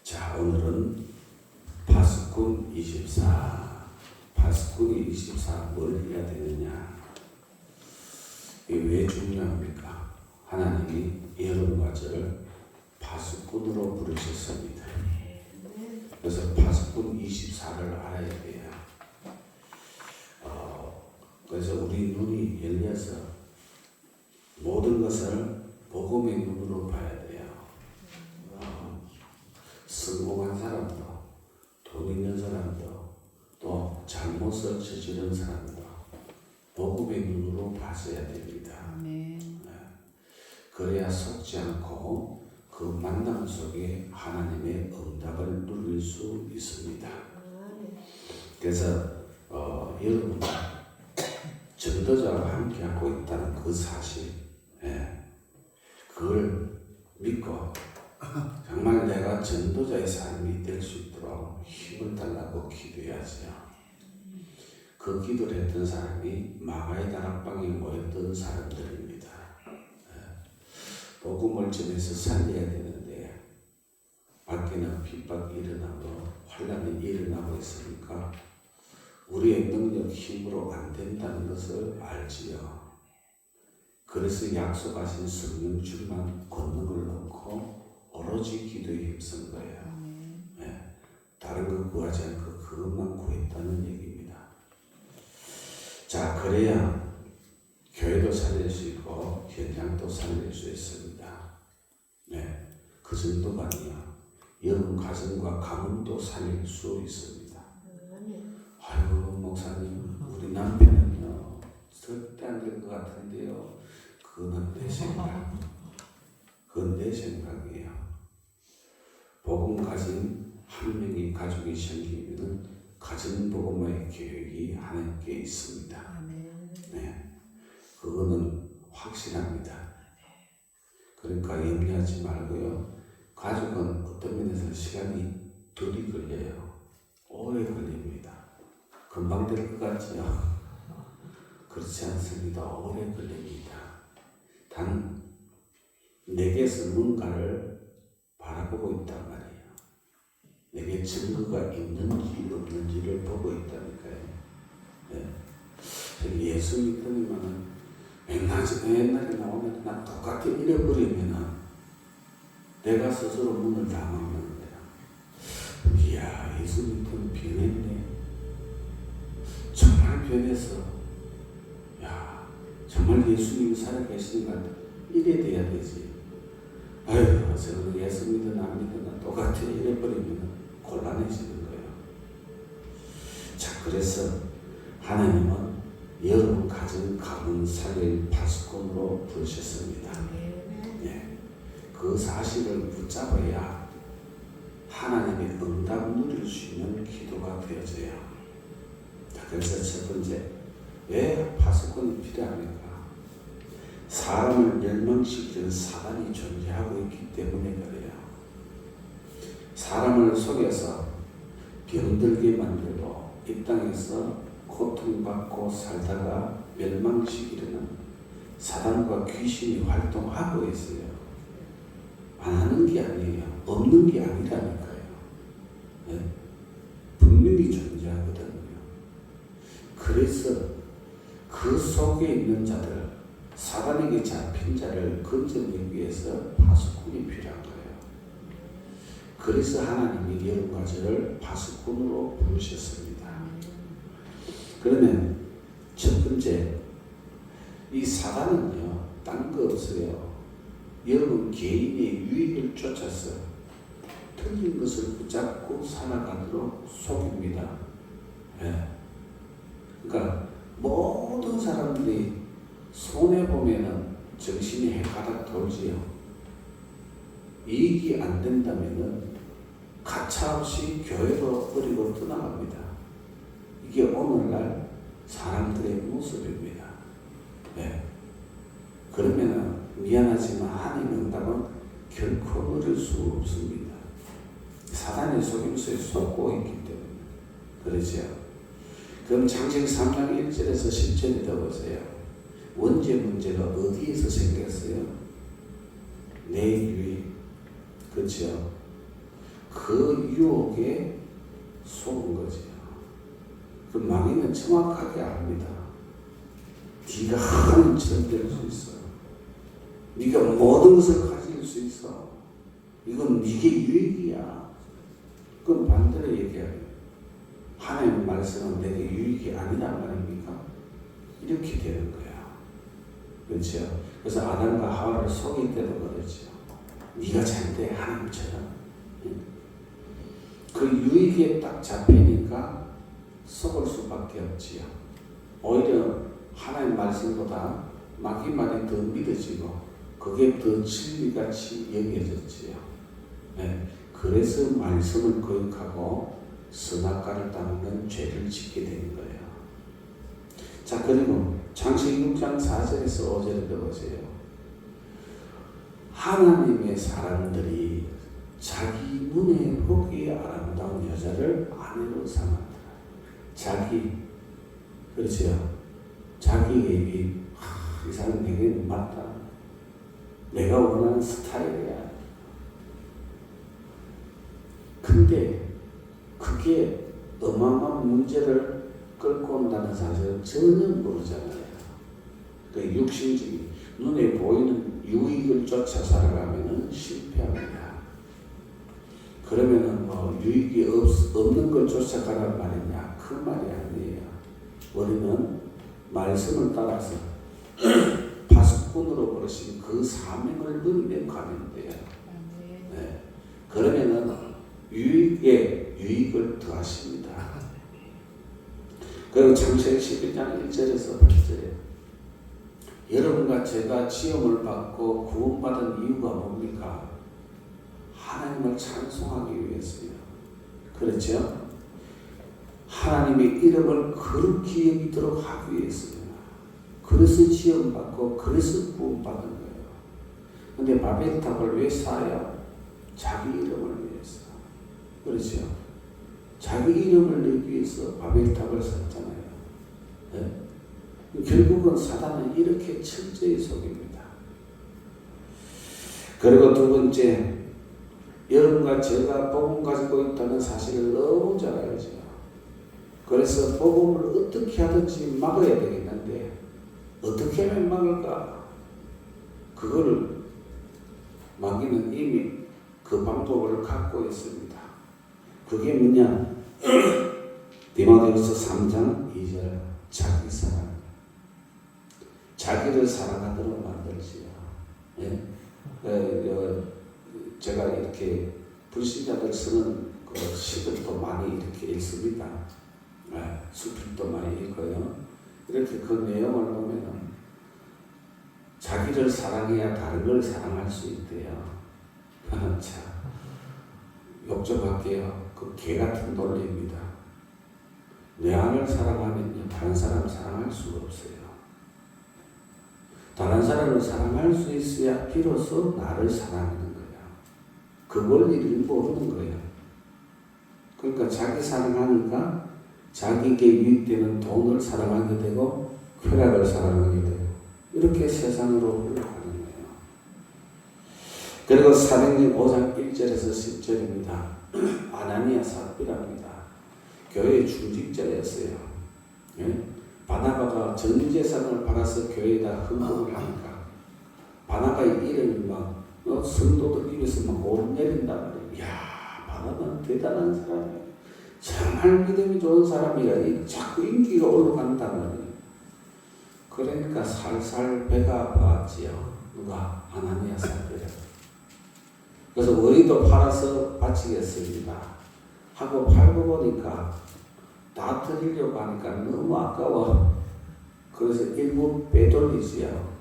자, 오늘은 파수꾼 24. 파수꾼이 24 뭘 해야 되느냐? 이게 왜 중요합니까? 하나님이 여러분과 저를 파수꾼으로 부르셨습니다. 그래서 파수꾼 24를 알아야 돼요. 그래서 우리 눈이 열려서 모든 것을 복음의 눈으로 봐야 돼요. 성공한 사람도, 돈 있는 사람도, 또 잘못을 저지른 사람도 복음의 눈으로 봤어야 됩니다. 네. 그래야 속지 않고 그 만남 속에 하나님의 응답을 누릴 수 있습니다. 그래서 여러분 전도자와 함께하고 있다는 그 사실, 그걸 믿고 정말 내가 전도자의 삶이 될 수 있도록 힘을 달라고 기도해야죠. 그 기도를 했던 사람이 마가의 다락방에 모였던 사람들입니다. 복음을 전해서 살려야 되는데 밖에는 핍박이 일어나고 환란이 일어나고 있으니까 우리의 능력, 힘으로 안 된다는 것을 알지요. 그래서 약속하신 성령 충만 권능을 넣고 오로지 기도에 힘쓴 거예요. 다른 거 구하지 않고 그것만 구했다는 얘기입니다. 자, 그래야 교회도 살릴 수 있고 현장도 살릴 수 있습니다. 그 정도가 아니야. 여러분 가정과 가문도 살릴 수 있습니다. 아이고 목사님, 우리 남편은요 절대 안 될 것 같은데요. 그건 내 생각. 그건 내 생각이에요. 복음 가진 한 명의 가족이 생기면 가정복음의 계획이 하나님께 있습니다. 그거는 확실합니다. 그러니까 염려하지 말고요. 가족은 어떤 면에서 시간이 덜이 걸려요. 오래 걸립니다. 금방 될 것 같지요? 그렇지 않습니다. 오래 걸립니다. 단 내게서 뭔가를 바라보고 있단 말이에요. 내게 증거가 있는지 없는지를 보고 있다니까요. 예수 믿으면 옛날에 나오면 나 똑같이 잃어버리면 내가 스스로 문을 다 막는 거야. 이야, 예수 믿으면 변했네. 정말 변해서, 야, 정말 예수님이 살아계시니까 이래 돼야 되지. 아유, 저는 예수 믿으나 안 믿으나 똑같이 잃어버리면 곤란해지는 거예요. 자, 그래서 하나님은 여러분 가정 가문 살릴 파수꾼으로 부르셨습니다. 그 사실을 붙잡아야 하나님의 응답 누릴 수 있는 기도가 되어져요. 자, 그래서 첫 번째, 왜 파수꾼이 필요합니까? 사람을 멸망시키는 사단이 존재하고 있기 때문에 그래요. 사람을 속여서 병들게 만들고 이 땅에서 고통받고 살다가 멸망시키려는 사단과 귀신이 활동하고 있어요. 안 하는 게 아니에요. 없는 게 아니라니까요. 분명히 존재하거든요. 그래서 그 속에 있는 자들, 사단에게 잡힌 자를 건져내기 위해서 파수꾼이 필요한 거예요. 그래서 하나님이 여러분과 저를 파수꾼으로 부르셨습니다. 그러면 첫 번째, 이 사단은요, 딴 거 없어요. 여러분 개인의 유익을 쫓아서 틀린 것을 붙잡고 살아가도록 속입니다. 그러니까 모든 사람들이 손해보면은 정신이 해가닥 돌지요. 이익이 안 된다면은 가차없이 교회도 버리고 떠나갑니다. 이게 오늘날 사람들의 모습입니다. 그러면은 미안하지만 하나님의 응답은 결코 얻을 수 없습니다. 사단의 속임수에 속고 있기 때문에 그러죠. 그럼 창세기 3장 1절에서 10절에 들어보세요. 원죄 문제가 어디에서 생겼어요? 내 유익, 그렇죠? 그 유혹에 속은 거지요. 그 마귀는 정확하게 압니다. 네가 하나님처럼 될 수 있어. 네가 모든 것을 가질 수 있어. 이건 네게 유익이야. 그럼 반대로 얘기하면 하나님 말씀은 내게 유익이 아니란 말입니까? 이렇게 되는 거야. 그렇죠? 그래서 아담과 하와를 속일 때도 그렇죠. 네가 잘돼 하나님처럼. 그 유익에 딱 잡히니까 속을 수밖에 없지요. 오히려 하나님 말씀보다 마귀 말이 더 믿어지고 그게 더 진리같이 여겨졌지요. 네. 그래서 말씀을 거역하고 선악과를 따르는 죄를 짓게 된 거예요. 자, 그리고 창세기 6장 4절에서 5절에 보세요. 하나님의 사람들이 자기 눈에 보기에 아름다운 여자를 아내로 삼았더라. 그렇죠? 자기에게 이 사람 내게 맞다. 내가 원하는 스타일이야. 근데 그게 어마어마한 문제를 끌고 온다는 사실은 전혀 모르잖아요. 그 육신적인 눈에 보이는 유익을 쫓아 살아가면은 실패합니다. 그러면은 뭐 유익이 없는 걸 쫓아가란 말이냐? 그 말이 아니에요. 우리는 말씀을 따라서 파수꾼으로 부르신 그 사명을 누리며 가면 돼요. 네. 그러면은 유익에 유익을 더하십니다. 그리고 창세기 11장 1절에서 8절에 여러분과 제가 지음을 받고 구원받은 이유가 뭡니까? 하나님을 찬송하기 위해서요. 그렇죠? 하나님의 이름을 거룩히 여기도록 하기 위해서요. 그래서 지음받고 그래서 구원받은 거예요. 근데 바벨탑을 왜 쌓아요? 자기 이름을 위해서. 그렇죠? 자기 이름을 내기 위해서 바벨탑을 쌓잖아요. 네? 결국은 사단은 이렇게 철저히 속입니다. 그리고 두 번째, 여러분과 제가 복음 가지고 있다는 사실을 너무 잘 알죠. 그래서 복음을 어떻게 하든지 막아야 되겠는데 어떻게 하면 막을까? 그거를 마귀는 이미 그 방법을 갖고 있습니다. 그게 뭐냐? 디모데후서 3장 2절 자기 사랑. 자기를 사랑하도록 만들지요. 예? 제가 이렇게 불신자들 쓰는 그 시들도 많이 이렇게 읽습니다. 수필도 많이 읽어요. 이렇게 그 내용을 보면은 자기를 사랑해야 다른 걸 사랑할 수 있대요. 자, 욕 좀 할게요. 그 개 같은 논리입니다. 내 안을 사랑하면 다른 사람 사랑할 수가 없어요. 다른 사람을 사랑할 수 있어야 비로소 나를 사랑하는 거야. 그 원리를 모르는 거예요. 그러니까 자기 사랑하니까 자기에게 유익되는 돈을 사랑하게 되고 쾌락을 사랑하게 되고 이렇게 세상으로 흘러가는 거예요. 그리고 사도행전 5장 1절에서 10절입니다. 아나니아 삽비라입니다. 교회 중직자였어요. 예? 바나바가 전 재산을 팔아서 교회에다 헌금을 하니까 바나바의 이름이 막 성도들 입에서 막 오르내린단 말이에요. 이야, 바나바는 대단한 사람이에요. 정말 믿음이 좋은 사람이라 자꾸 인기가 올라간단 말이에요. 그러니까 살살 배가 아팠지요. 누가? 아나니아 삽비라. 그래서 우리도 팔아서 바치겠습니다 하고 팔고 보니까 다 드리려고 하니까 너무 아까워. 그래서 일부 빼돌리지요.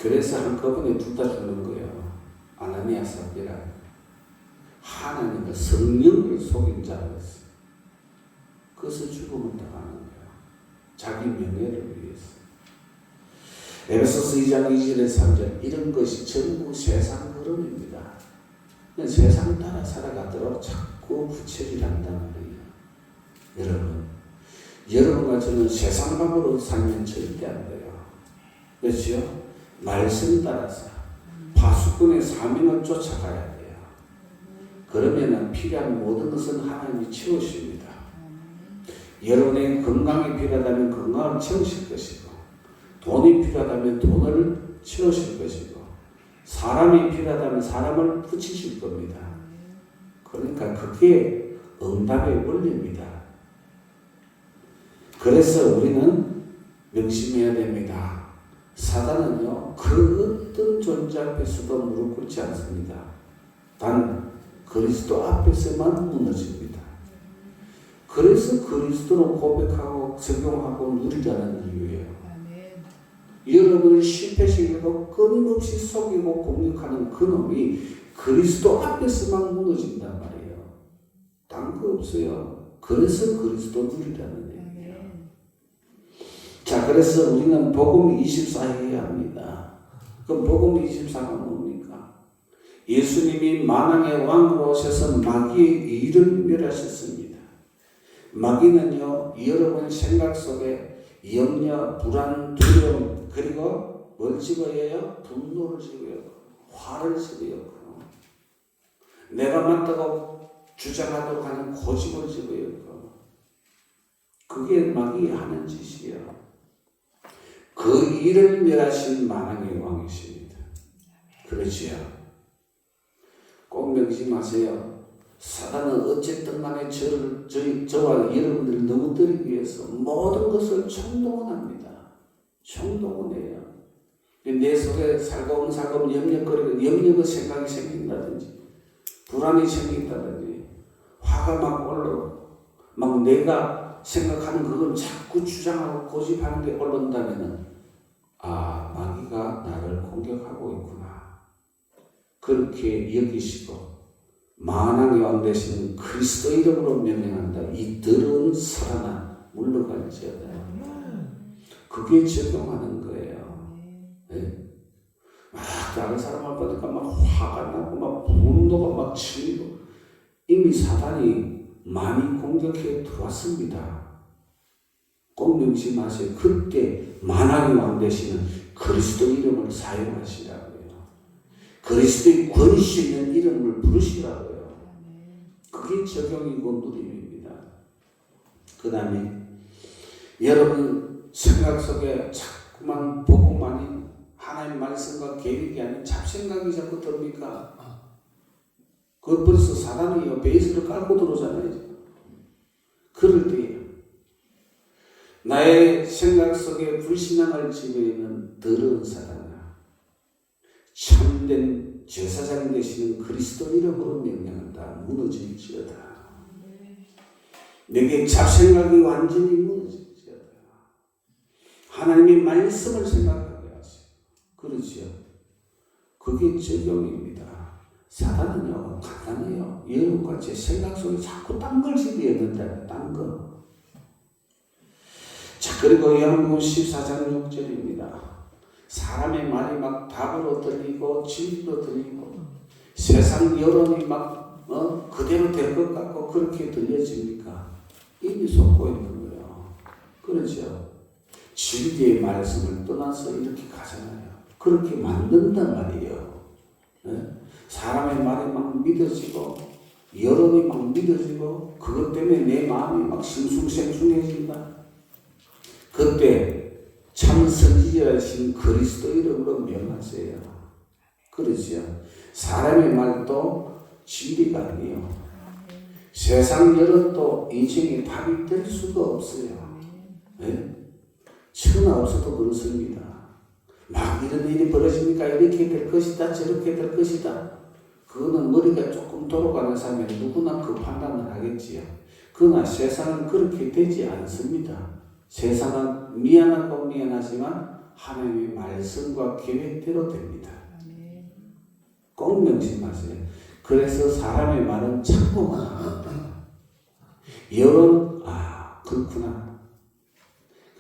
그래서 한꺼번에 둘 다 죽는 거예요. 아나니아 삽비라. 하나님의 성령을 속인 자였어요. 그래서 죽음을 당하는 거예요. 자기 명예를 위해서. 에베소서 2장 2절에 3절 이런 것이 전부 세상 흐름입니다. 세상 따라 살아가도록 자꾸 부채질 한단 말이에요. 여러분과 저는 세상 방법으로 살면 절대 안 돼요. 그렇죠? 말씀 따라서 파수꾼의 사명을 쫓아가야 돼요. 그러면 필요한 모든 것은 하나님이 채우십니다. 여러분의 건강이 필요하다면 건강을 채우실 것이고, 돈이 필요하다면 돈을 채우실 것이고, 사람이 필요하다면 사람을 붙이실 겁니다. 그러니까 그게 응답의 원리입니다. 그래서 우리는 명심해야 됩니다. 사단은요, 그 어떤 존재 앞에서도 무릎 꿇지 않습니다. 단 그리스도 앞에서만 무너집니다. 그래서 그리스도로 고백하고 적용하고 누리자는 이유예요. 여러분을 실패시키고 끊임없이 속이고 공격하는 그놈이 그리스도 앞에서만 무너진단 말이에요. 딴 거 없어요. 그래서 그리스도 누리라는 얘기예요. 자, 그래서 우리는 복음 24 해야 합니다. 그럼 복음 24가 뭡니까? 예수님이 만왕의 왕으로 오셔서 마귀의 일을 멸하셨습니다. 마귀는요, 여러분 생각 속에 염려, 불안, 두려움, 그리고 뭘 집어여요? 분노를 집어요. 화를 집어요. 내가 맞다고 주장하도록 하는 고집을 집어요. 그게 마귀가 하는 짓이에요. 그 일을 멸하신 만왕의 왕이십니다. 그렇지요? 꼭 명심하세요. 사단은 어쨌든 간에 저와 여러분들을 넘어뜨리기 위해서 모든 것을 총동원합니다. 총동원해요. 내 속에 살금살금 염려의 생각이 생긴다든지, 불안이 생긴다든지, 화가 막 올라오고, 막 내가 생각하는 그걸 자꾸 주장하고 고집하는 게 올라온다면은, 아, 마귀가 나를 공격하고 있구나. 그렇게 여기시고, 만왕의 왕 되시는 그리스도 이름으로 명령한다. 이 더러운 사단아 물러갈지어다. 그게 적용하는 거예요. 네? 막 다른 사람을 보니까 막 화가 나고 막 분노가 막 치이고, 이미 사단이 많이 공격해 들어왔습니다. 꼭 명심하세요. 그때 만왕의 왕 되시는 그리스도 이름을 사용하시라고요. 그리스도의 권위시 있는 이름을 부르시라고요. 그게 적용이고 누림입니다. 그 다음에 여러분 생각 속에 자꾸만 보고만이 하나님 말씀과 계획이 아닌 잡생각이 자꾸 듭니까? 그것 벌써 사단이요, 베이스를 깔고 들어오잖아요. 그럴 때 나의 생각 속에 불신앙을 지배하는 더러운 사단아, 참된 제사장 되시는 그리스도 이름으로 명령한다. 무너질지어다. 내게 잡생각이 완전히 무너질지어다. 하나님의 말씀을 생각하게 하세요. 그렇지요? 그게 적용입니다. 사단은요, 간단해요. 여러분과 제 생각 속에 자꾸 딴 걸 집어넣는다. 딴 거. 자, 그리고 요한복음 14장 6절입니다. 사람의 말이 막 답으로 들리고 진리로 들리고 세상 여론이 막 그대로 될 것 같고 그렇게 들려집니까? 이미 속고 있는 거예요. 그렇죠? 진리의 말씀을 떠나서 이렇게 가잖아요. 그렇게 만든단 말이에요. 네? 사람의 말이 막 믿어지고 여론이 막 믿어지고 그것 때문에 내 마음이 막 싱숭생숭해진다. 그때 참 선지자이신 그리스도 이름으로 명하세요. 그렇죠? 사람의 말도 진리가 아니에요. 세상 여론도 인생의 답이 될 수가 없어요. 네? 천하 없어도 그렇습니다. 막 이런 일이 벌어지니까 이렇게 될 것이다, 저렇게 될 것이다. 그거는 머리가 조금 돌아가는 사람이 누구나 그 판단을 하겠지요. 그러나 세상은 그렇게 되지 않습니다. 세상은 미안하고 미안하지만 하나님의 말씀과 계획대로 됩니다. 꼭 명심하세요. 그래서 사람의 말은 참고만 합니다. 여론, 그렇구나.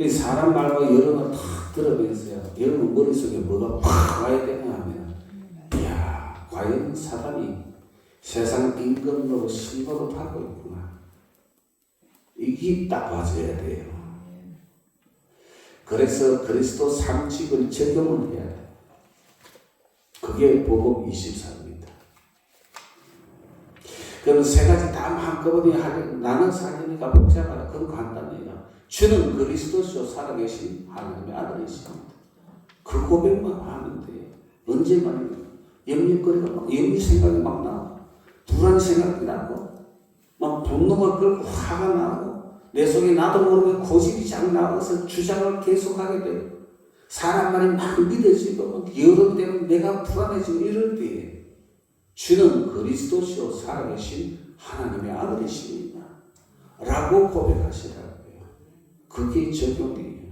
사람 말과 여론을 탁 들어보세요. 여러분 머릿속에 뭐가 팍 와야 되냐 하면, 이야, 과연 사단이 세상 임금으로 신고를 하고 있구나. 이게 딱 와줘야 돼요. 그래서 그리스도 상식을 적용을 해야 돼요. 그게 복음 24입니다. 그럼 세 가지 다 한꺼번에 나눠서 하려니까 복잡하다. 그건 간단해요. 주는 그리스도시요 살아계신 하나님의 아들이십니다. 그 고백만 하면 돼요. 언제만 염려거리가 막 염려 생각이 막 나고 불안 생각이 나고 막 분노가 끓고 화가 나고 내 속에 나도 모르게 고집이 쫙 나와서 주장을 계속하게 되고 사람 말이 막 믿어지고 여러 때는 내가 불안해지고 이럴 때에 주는 그리스도시요 살아계신 하나님의 아들이십니다 라고 고백하시라고요. 그게 적용이에요.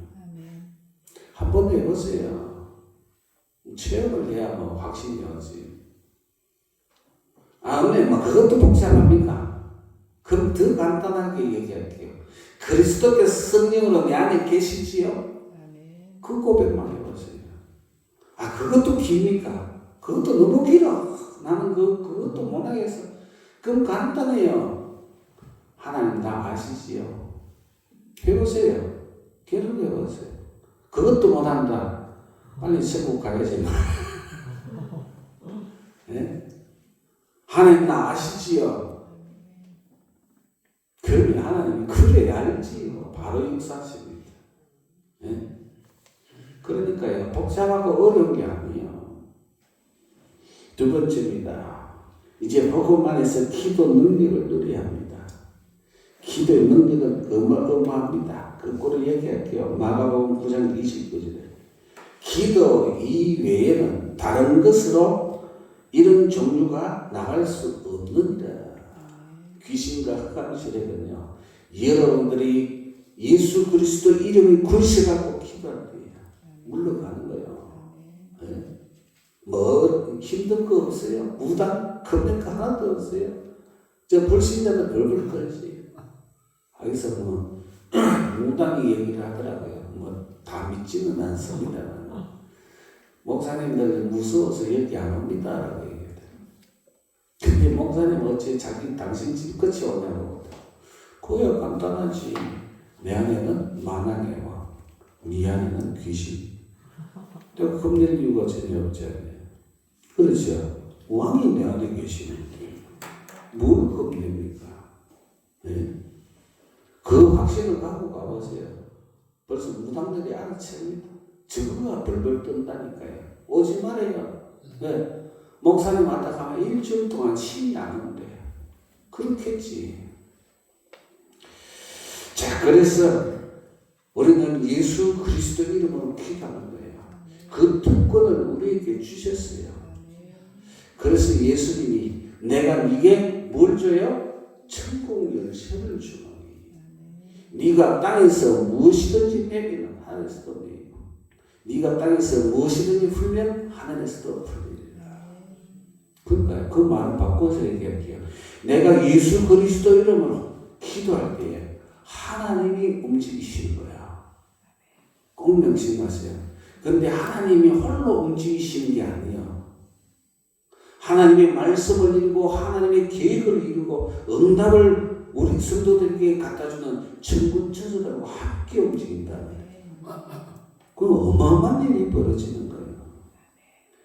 한번 해보세요. 체험을 해야 뭐 확신이 오지. 근데 뭐 그것도 복잡합니까? 그럼 더 간단하게 얘기할게요. 그리스도께서 성령으로 내 안에 계시지요? 그 고백만 해보세요. 그것도 깁니까? 그것도 너무 길어. 나는 그것도 못하겠어. 그럼 간단해요. 하나님 나 아시지요? 해보세요. 계속해보세요. 그것도 못한다. 빨리 천국 가야지. 네? 하나님 나 아시지요? 그러면 하나님이 그래 알지요. 바로 역사하십니다. 네? 그러니까요. 복잡하고 어려운 게 아니에요. 두 번째입니다. 이제 복음 안에서 기도 능력을 누려야 합니다. 기도의 능력은 어마어마합니다. 거꾸로 얘기할게요. 마가복음 9장 29절에 기도 이외에는 다른 것으로 이런 종류가 나갈 수 없는다. 귀신과 흑암시대는요. 여러분들이 예수 그리스도 이름이 굴세갖고 기도할 때에 물러가는 거예요. 네? 뭐 힘든 거 없어요. 무당 겁낼 거 하나도 없어요. 저 불신자는 벌벌 떨지. 여기서 뭐 무당이 얘기를 하더라고요. 뭐 다 믿지는 않습니다만 목사님들 무서워서 여기 안 옵니다라고 얘기하더라고요. 근데 목사님 어째 당신 집 끝이 오냐고. 그야 간단하지. 내 안에는 만왕의 왕, 네 안에는 귀신. 내가 겁낼 이유가 전혀 없지 않아요. 그렇죠. 왕이 내 안에 계시는데 뭘 겁냅니까? 네? 그 확신을 갖고 가보세요. 벌써 무당들이 알아챕니다. 저거가 벌벌 뜬다니까요. 오지 말아요. 네. 목사님 왔다 가면 일주일 동안 침이 안 오는데 그렇겠지. 자, 그래서 우리는 예수 그리스도 이름으로 기도하는 거예요. 그 특권을 우리에게 주셨어요. 그래서 예수님이 내가 네게 뭘 줘요? 천국 열쇠를 주노니 네가 땅에서 무엇이든지 매기는 하늘에서도 매이고 네가 땅에서 무엇이든지 풀면 하늘에서도 풀리리라. 그러니까 그 말을 바꿔서 얘기할게요. 내가 예수 그리스도 이름으로 기도할 때에 하나님이 움직이시는 거야. 꼭 명심하세요. 그런데 하나님이 홀로 움직이시는 게 아니에요. 하나님의 말씀을 이루고 하나님의 계획을 이루고 응답을 우리 성도들에게 갖다주는 천군 천사들과 함께 움직인다면 그건 어마어마한 일이 벌어지는 거예요.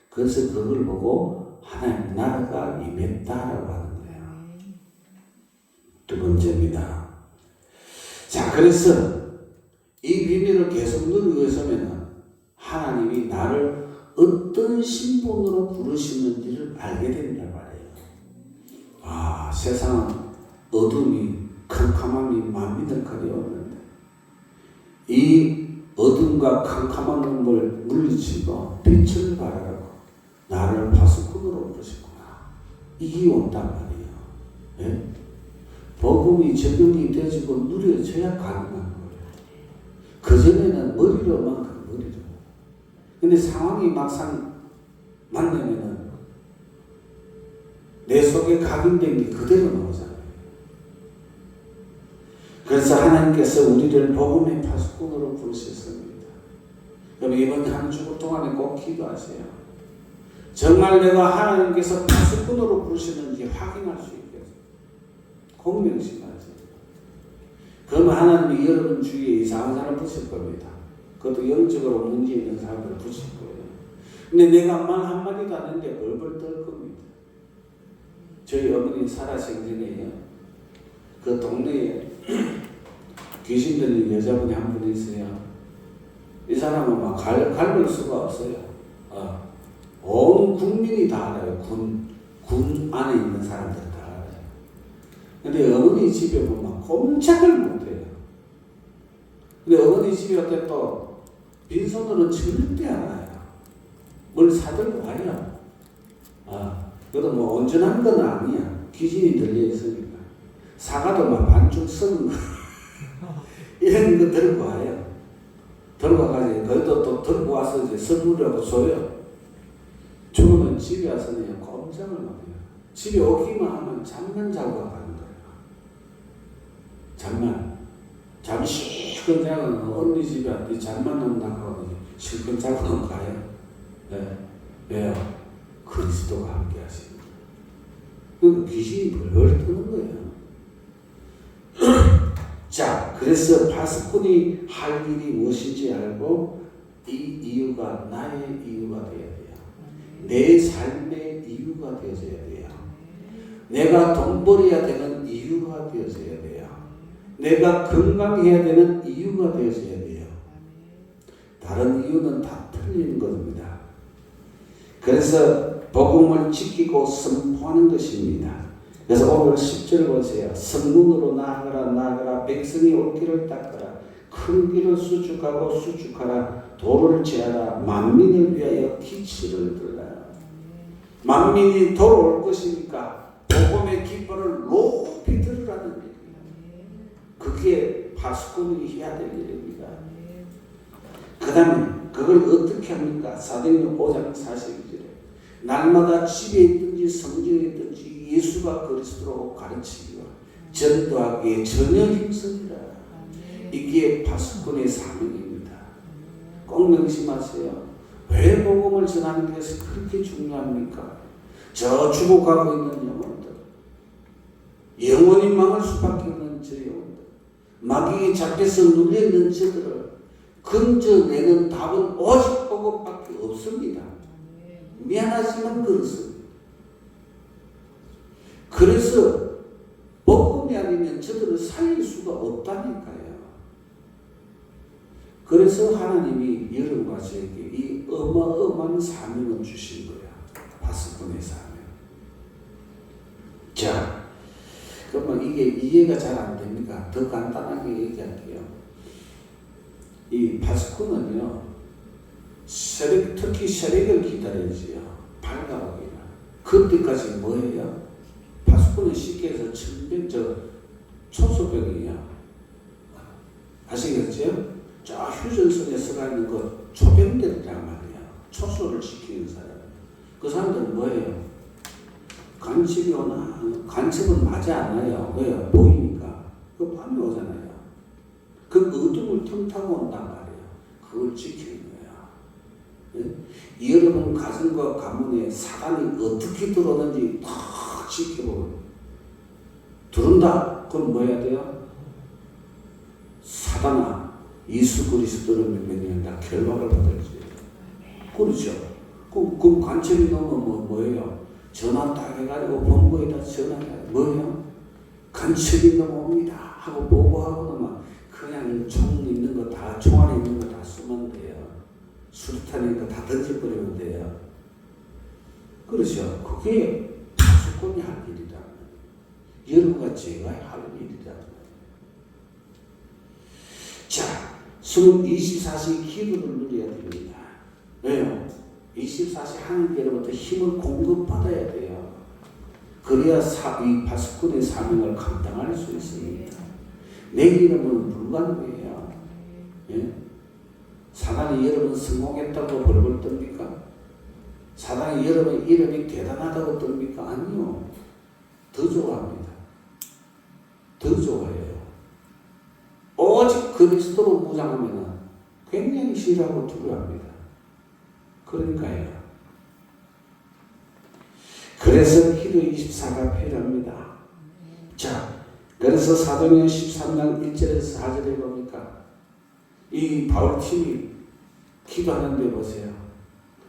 그래서 그걸 보고 하나님 나라가 임했다라고 하는 거예요. 두 번째입니다. 자, 그래서 이 비밀을 계속 누리기 위해서는 하나님이 나를 어떤 신분으로 부르시는지를 알게 된단 말이에요. 세상은 어둠이 캄캄함이 만민들까지 오는데 이 어둠과 캄캄한 놈을 물리치고 빛을 발하라고 나를 파수꾼으로 부르셨구나. 이게 온단 말이에요. 예? 복음이 적용이 되어지고 누려져야 가능한 거예요. 그전에는 머리로만 머리로. 근데 상황이 막상 만나면은 내 속에 각인된 게 그대로 나오잖아요. 그래서 하나님께서 우리를 복음의 파수꾼으로 부르셨습니다. 그럼 이번 한 주 동안에 꼭 기도하세요. 정말 내가 하나님께서 파수꾼으로 부르시는지 확인할 수 있게 꼭 명심하세요. 그러면 하나님이 여러분 주위에 이상한 사람 붙일 겁니다. 그것도 영적으로 문제 있는 사람을 붙일 거예요. 근데 내가 말 한마디도 안 했는데 벌벌 떨 겁니다. 저희 어머니 살아생전에요. 그 동네에 귀신 들린 여자분이 한 분 있어요. 이 사람은 막 갈굴 수가 없어요. 온 국민이 다 알아요. 군 안에 있는 사람들 다 알아요. 근데 어머니 집에 보면 꼼짝을 못해요. 근데 어머니 집에 어때 또 빈손으로는 절대 안 와요. 뭘 사들고 와요. 그래도 뭐 온전한 건 아니야. 귀신이 들려 있으니까. 사과도 막 반쪽 썩은 거 이런 거 들고 와요. 들고 와가지고 거기도 또 들고 와서 이제 선물이라고 줘요. 주면 집에 와서는 꼼짝을 못해요. 집에 오기만 하면 잠만 자고 가는 거예요. 잠시 그냥 언니 집에 왔더니 잠만 온다고 실컷 자고 가요. 네. 왜요? 그리스도가 함께 하십니다. 그러니까 귀신이 벌벌 떠는 거예요. 자, 그래서 파수꾼이 할 일이 무엇인지 알고 이 이유가 나의 이유가 되어야 돼요. 내 삶의 이유가 되어져야 돼요. 내가 돈 벌어야 되는 이유가 되어져야 돼요. 내가 건강해야 되는 이유가 되어져야 돼요. 다른 이유는 다 틀린 겁니다. 그래서 복음을 지키고 선포하는 것입니다. 그래서 오늘 10절 보세요. 성문으로 나아가라 백성이 올 길을 닦아라. 큰 길을 수축하고 수축하라. 도를 제하라. 만민을 위하여 기치를 들라. 만민이 돌아올 것이니까 복음의 깃발을 높이 들으라는 얘기예요. 그게 파수꾼이 해야 될 일입니다. 그 다음에 그걸 어떻게 합니까? 사도행전 5장 42절에 날마다 집에 있든지 성전에 있든지 예수가 그리스도라고 가르치기와 전도하기에 전혀 힘쓰리라. 이게 파수꾼의 사명입니다. 꼭 명심하세요. 왜 복음을 전하는 것이 그렇게 중요합니까? 저 죽어가고 있는 영혼들, 영원히 망할 수밖에 없는 저 영혼들, 마귀에 잡혀서 눌려있는 저들을 건져내는 답은 오직 복음밖에 없습니다. 미안하지만 그렇습니다. 그래서 복음이 아니면 저들을 살릴 수가 없다니까요. 그래서 하나님이 여러분과 저에게 이 어마어마한 사명을 주신 거야. 파수꾼의 사명. 자, 그러면 이게 이해가 잘 안 됩니까? 더 간단하게 얘기할게요. 이 파수꾼은요, 특히 새벽을 기다려야지요. 밝아오기나. 그때까지 뭐예요? 파수꾼은 쉽게 해서 초소병이에요. 아시겠죠? 저 휴전선에 서가 있는 그 초병들이란 말이에요. 초소를 지키는 사람. 그 사람들은 뭐예요? 간첩이 오나? 간첩은 맞아 않아요. 왜요? 보이니까. 그 밤에 오잖아요. 그 어둠을 틈타고 온단 말이에요. 그걸 지키는 거예요. 예? 여러분 가정과 가문에 사단이 어떻게 들어오는지 탁 지켜보고 들어온다. 그럼 뭐 해야 돼요? 사단아, 예수 그리스도를 믿는다. 결박을 받을지. 그렇죠. 그럼 간첩이 넘으면 뭐예요? 전화 딱 해가지고 본부에다 전화해. 뭐예요? 간첩이 넘어옵니다. 하고 보고하고 나면 그냥 총 있는 거 다, 총알이 있는 거 다 쏘면 돼요. 수류탄 있는 거 다 던져버리면 돼요. 그렇죠. 그게 파수꾼이 할 일이다. 여러분과 제가 할 일이다. 자, 24시 기도를 누려야 됩니다. 왜요? 24시 하나님께로부터 힘을 공급받아야 돼요. 그래야 이 파수꾼의 사명을 감당할 수 있습니다. 내 이름은 불가능해요. 예? 사단이 여러분 성공했다고 벌벌 뜹니까? 사단이 여러분 이름이 대단하다고 뜹니까? 아니요. 더 좋아합니다. 더 좋아해요. 오직 그리스도로 무장하면 굉장히 싫어하고 두려워합니다. 그러니까요. 그래서 기도 24가 필요합니다. 자, 그래서 사도행전 13장 1절에서 4절에 보니까 이 바울팀이 기도하는데 보세요.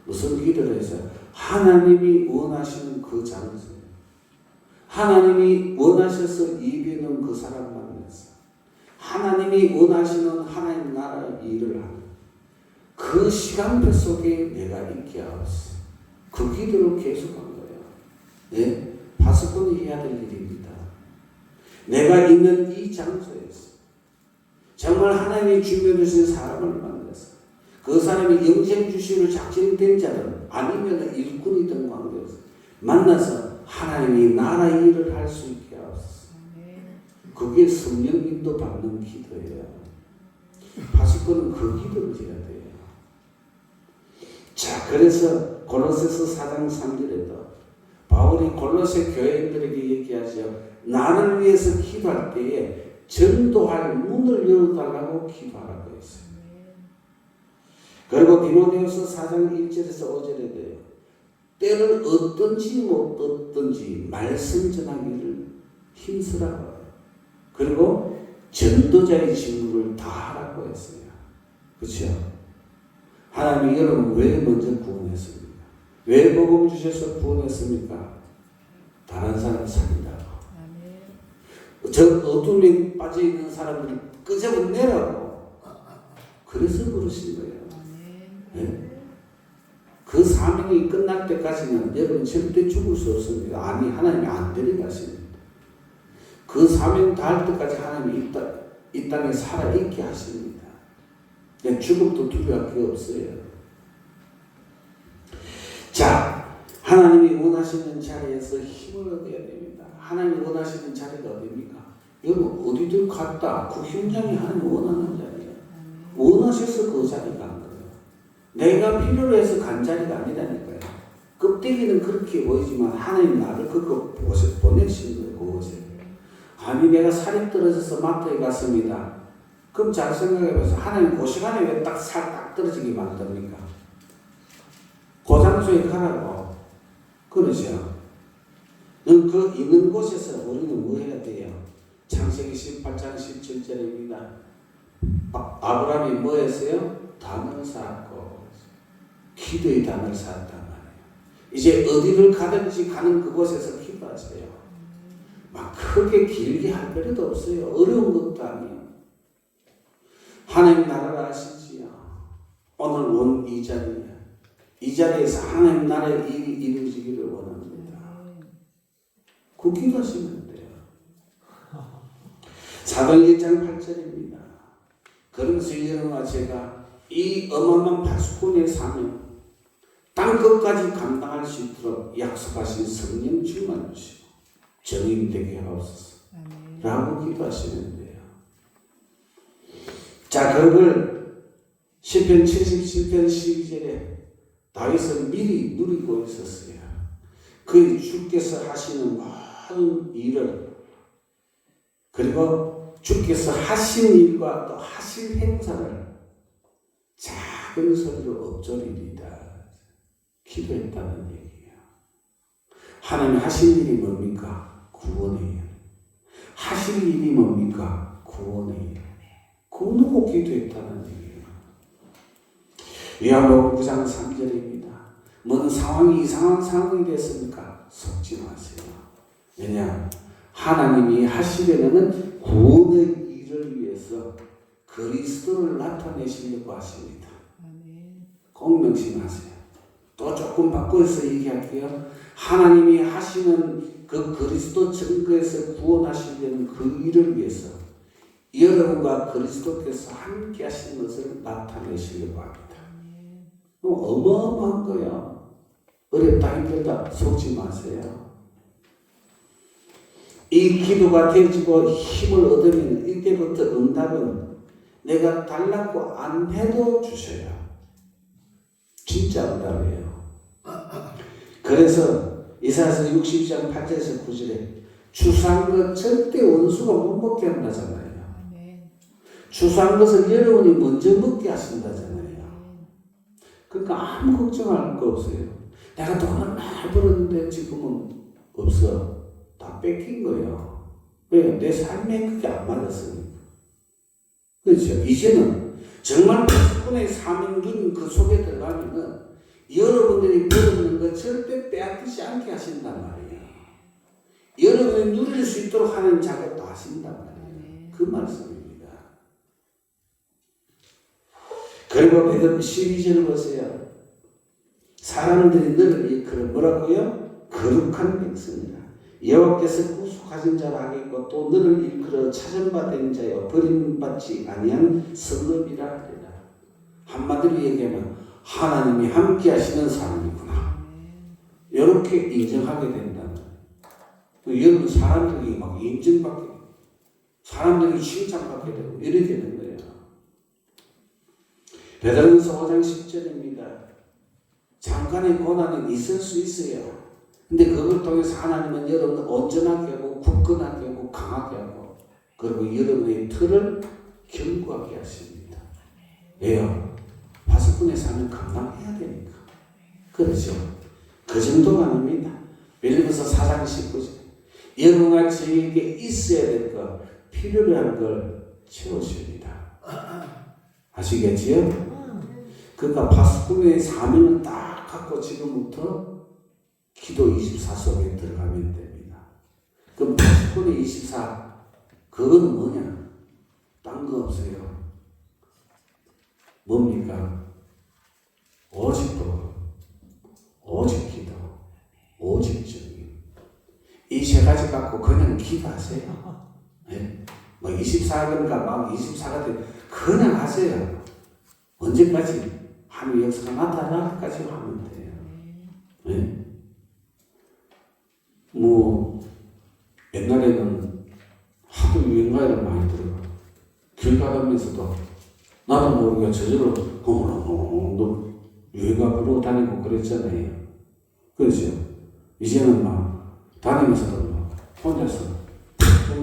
무슨 기도를 해서 하나님이 원하시는 그 장소, 하나님이 원하셔서 예배는 그 사람 만나서 하나님이 원하시는 하나님 나라의 일을 하는 그 시간표 속에 내가 있게 하옵소서. 그 기도를 계속한 거예요. 네? 파수꾼이 해야 될 일입니다. 내가 있는 이 장소에서 정말 하나님이 준비해주신 사람을 만나서 그 사람이 영생 주시로 작정된 자든 아니면 일꾼이든 관계없어 만나서 하나님이 나라 일을 할 수 있게 하옵소서. 그게 성령 인도 받는 기도예요. 파수꾼은 그 기도를 해야 돼요. 자, 그래서 골로새서 4장 3절에도 바울이 골로새 교회인들에게 얘기하죠. 나를 위해서 기도할 때에 전도할 문을 열어달라고 기도하라고 했어요. 그리고 디모데후서 4장 1절에서 5절에도요. 때를 얻든지 못 얻든지 말씀 전하기를 힘쓰라고. 그리고 전도자의 직무를 다 하라고 했어요. 그렇죠? 하나님이 여러분 왜 먼저 구원했습니까? 왜 복음 주셔서 구원했습니까? 다른 사람 살리라고. 저 어둠에 빠져있는 사람들을 끄집어내라고. 그래서 그러신 거예요. 네? 그 사명이 끝날 때까지는 여러분 절대 죽을 수 없습니다. 아니, 하나님이 안 데려가십니다. 그 사명 다 할 때까지 하나님이 이 땅에 살아있게 하십니다. 죽음도 두려워할 게 없어요. 자, 하나님이 원하시는 자리에서 힘을 얻어야 됩니다. 하나님이 원하시는 자리가 어디입니까? 여러분 어디든 갔다 그 현장이 하나님 원하는 자리예요. 원하셔서 그 자리에 간 거예요. 내가 필요로 해서 간 자리가 아니라니까요. 껍데기는 그렇게 보이지만 하나님 나를 그거 보내신 거예요. 그곳에. 아니 내가 살이 떨어져서 마트에 갔습니다. 그럼 잘 생각해보세요. 하나님 그 시간에 왜 딱 살 딱 떨어지게 만듭니까? 그 장소에 가라고. 그러죠. 그 있는 곳에서 우리는 뭐 해야 돼요? 창세기 18장 17절입니다. 아브라함이 뭐 했어요? 단을 쌓았고 기도의 단을 쌓았단 말이에요. 이제 어디를 가든지 가는 그곳에서 기도하세요. 막 크게 길게 할 필요도 없어요. 어려운 것도 아니에요. 하나님 나라를 아시지요. 오늘 이 자리에 이 자리에서 하나님 나라의 일이 이루어지기를 원합니다. 그 기도하시면 돼요. 사도행 1장 8절입니다. 그러면서 여러분과 제가 이 어마어마한 파수꾼의 사명 땅 끝까지 감당할 수 있도록 약속하신 성령 충만 주시고 정인 되게 하옵소서 라고 기도하시면 돼요. 자, 그걸 시편 77편 12절에 다윗은 미리 누리고 있었어요. 그 주께서 하시는 모든 일을 그리고 주께서 하신 일과 또 하실 행사를 작은 소리로 엎조리리다 기도했다는 얘기예요. 하나님 하신 일이 뭡니까? 구원이에요. 하실 일이 뭡니까? 구원이에요. 구원하고 기도했다는 얘기예요. 요한복음 9장 3절입니다. 뭔 상황이 이상한 상황이 됐습니까? 속지 마세요. 왜냐? 하나님이 하시려는 구원의 일을 위해서 그리스도를 나타내시려고 하십니다. 꼭 명심하세요. 또 조금 바꿔서 얘기할게요. 하나님이 하시는 그 그리스도 증거에서 구원하시려는 그 일을 위해서 여러분과 그리스도께서 함께 하시는 것을 나타내시려고 합니다. 어마어마한 거예요. 어렵다 힘들다 속지 마세요. 이 기도가 되어지고 힘을 얻으면 이때부터 응답은 내가 달라고 안 해도 주셔요. 진짜 응답이에요. 그래서 이사야서 60장 8절에서 9절에 추수한 것 절대 원수가 못 먹게 한다잖아요. 추수한 것을 여러분이 먼저 먹게 하신다잖아요. 그러니까 아무 걱정할 거 없어요. 내가 돈을 많이 벌었는데 지금은 없어. 다 뺏긴 거예요. 왜요? 내 삶에 그게 안 맞았으니까. 그렇죠. 이제는 정말 파수꾼의 사명 눈 그 속에 들어가면은 여러분들이 벌었는 거 절대 빼앗기지 않게 하신단 말이에요. 여러분이 누릴 수 있도록 하는 작업도 하신단 말이에요. 그 말씀입니다. 그리고 베드로 12절 보세요. 사람들이 너를 일컬어 뭐라고요? 거룩한 백성이라. 여호와께서 구속하신 자라 하겠고 또 너를 일컬어 찾은받은 자여 버림받지 아니한 성읍이라 하리라. 한마디로 얘기하면 하나님이 함께 하시는 사람이구나. 이렇게 인정하게 된다는 거예요. 여러분 사람들이 막 인정받게 되고 사람들이 칭찬받게 되고 이렇게 되는 거예요. 베드로전서 5장 10절입니다. 잠깐의 고난은 있을 수 있어요. 근데 그걸 통해서 하나님은 여러분을 온전하게 하고 굳건하게 하고 강하게 하고 그리고 여러분의 틀을 견고하게 하십니다. 왜요? 파수꾼의 삶을 감당해야 되니까. 그렇죠? 그 정도가 아닙니다. 빌립보서 4장 19절 여러분과 저에게 있어야 될 것, 필요로 한 걸 채우십니다. 아시겠지요? 그러니까 파수꾼의 사명을 딱 갖고 지금부터 기도 24 속에 들어가면 됩니다. 그럼 파수꾼의 24 그거는 뭐냐? 딴 거 없어요. 뭡니까? 오직 도, 오직 기도, 오직 정의. 이 세 가지 갖고 그냥 기도하세요. 네? 뭐 24그러니까 막 24가 돼 그냥 하세요. 언제까지? 하나님의 역사가 나타날 때까지 하면 돼요. 네? 뭐 옛날에는 하도 유행가를 많이 들어가 길 가다면서도 나도 모르게 저절로 너 유행가 부르고 다니고 그랬잖아요. 그렇죠? 이제는 막 다니면서도 막 혼자서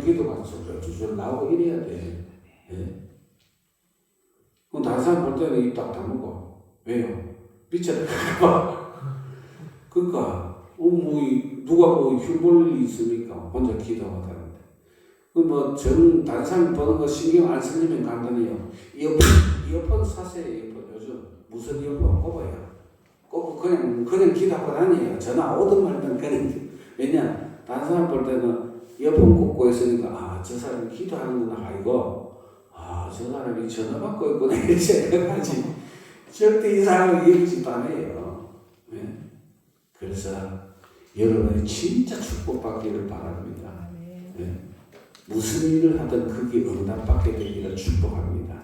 기도가 줄줄 나오고 이래야 돼. 네? 그럼 다른 사람 볼 때는 입 딱 다물고 왜요? 삐쳐들까봐. 그러니까 누가 흉볼 일이 있습니까? 혼자 기도하고 다는데. 다른 사람 보는 거 신경 안 쓰려면 간단해요. 이어폰 사세요. 이어폰 요즘 무슨 이어폰 꼽아요. 꼽고 그냥 기도하고 다녀요. 전화 오든 말든 그냥. 왜냐? 다른 사람 볼 때는 이어폰 꼽고 있으니까 저 사람이 기도하는구나 아이고 저 사람이 전화 받고 있구나 이렇게 생각하지. 절대 이 사람을 여기지도 않아요. 네? 그래서 여러분이 진짜 축복받기를 바랍니다. 네? 무슨 일을 하든 그게 응답받게 되기를 축복합니다.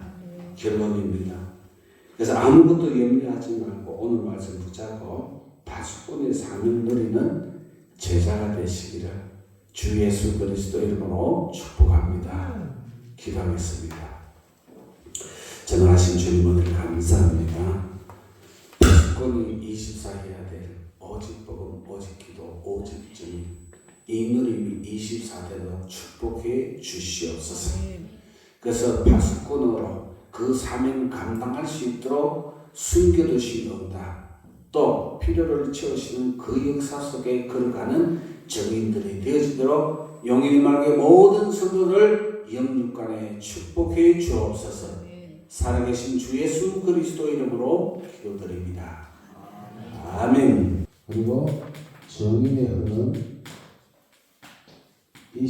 결론입니다. 그래서 아무것도 염려하지 말고 오늘 말씀 붙잡고 파수꾼의 사명 누리는 제자가 되시기를 주 예수 그리스도 이름으로 축복합니다. 기도하겠습니다. 전능하신 주님 오늘 감사합니다. 파수꾼이 24 해야 될 오직 복음, 오직 기도, 오직 정의 이 누림이 24대로 축복해 주시옵소서. 그래서 파수꾼으로 그 사명 감당할 수 있도록 숨겨두신 응답 또 필요를 채우시는 그 역사 속에 걸어가는 정인들이 되어지도록 용인이 말고 모든 성도를 영육간에 축복해 주옵소서. 살아계신 주 예수 그리스도 이름으로 기도드립니다. 아멘. 그리고 정인의 흐름 이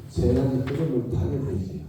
세 가지 흐름을 타게 되지요.